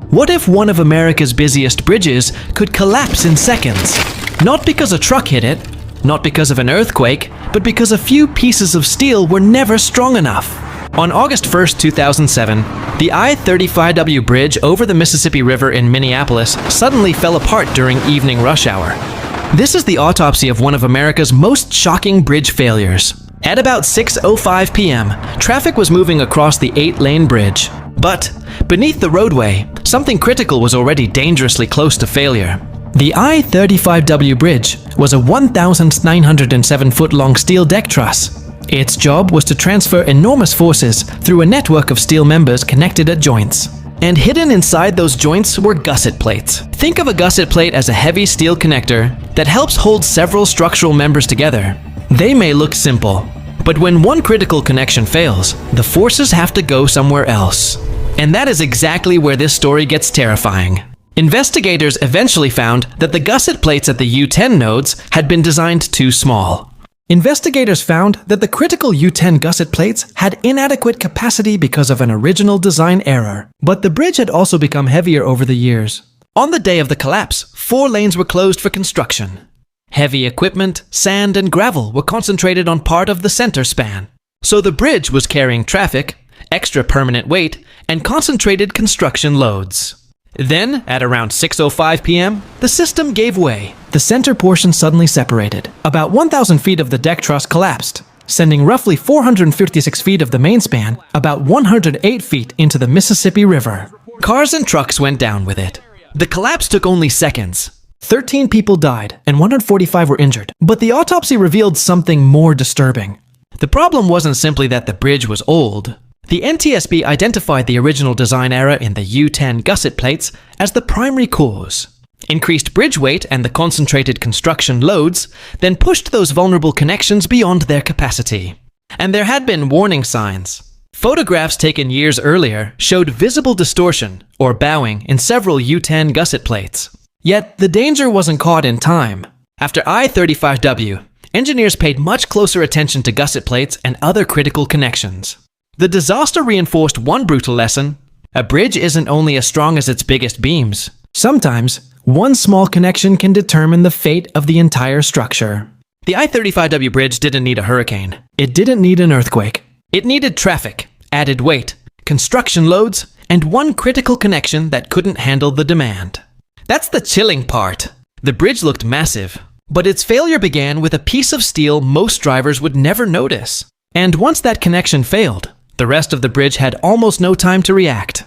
What if one of America's busiest bridges could collapse in seconds? Not because a truck hit it, not because of an earthquake, but because a few pieces of steel were never strong enough. On August 1st, 2007, the I-35W Bridge over the Mississippi River in Minneapolis suddenly fell apart during evening rush hour. This is the autopsy of one of America's most shocking bridge failures. At about 6:05 p.m., traffic was moving across the 8-lane bridge. But beneath the roadway, something critical was already dangerously close to failure. The I-35W Bridge was a 1,907-foot-long steel deck truss. Its job was to transfer enormous forces through a network of steel members connected at joints. And hidden inside those joints were gusset plates. Think of a gusset plate as a heavy steel connector that helps hold several structural members together. They may look simple, but when one critical connection fails, the forces have to go somewhere else. And that is exactly where this story gets terrifying. Investigators eventually found that the gusset plates at the U10 nodes had been designed too small. Investigators found that the critical U10 gusset plates had inadequate capacity because of an original design error. But the bridge had also become heavier over the years. On the day of the collapse, 4 lanes were closed for construction. Heavy equipment, sand, and gravel were concentrated on part of the center span. So the bridge was carrying traffic, extra permanent weight, and concentrated construction loads. Then, at around 6:05 p.m., the system gave way. The center portion suddenly separated. About 1,000 feet of the deck truss collapsed, sending roughly 456 feet of the main span, about 108 feet into the Mississippi River. Cars and trucks went down with it. The collapse took only seconds. 13 people died and 145 were injured. But the autopsy revealed something more disturbing. The problem wasn't simply that the bridge was old. The NTSB identified the original design error in the U10 gusset plates as the primary cause. Increased bridge weight and the concentrated construction loads then pushed those vulnerable connections beyond their capacity. And there had been warning signs. Photographs taken years earlier showed visible distortion, or bowing, in several U10 gusset plates. Yet the danger wasn't caught in time. After I-35W, engineers paid much closer attention to gusset plates and other critical connections. The disaster reinforced one brutal lesson: a bridge isn't only as strong as its biggest beams. Sometimes, one small connection can determine the fate of the entire structure. The I-35W Bridge didn't need a hurricane. It didn't need an earthquake. It needed traffic, added weight, construction loads, and one critical connection that couldn't handle the demand. That's the chilling part. The bridge looked massive, but its failure began with a piece of steel most drivers would never notice. And once that connection failed, the rest of the bridge had almost no time to react.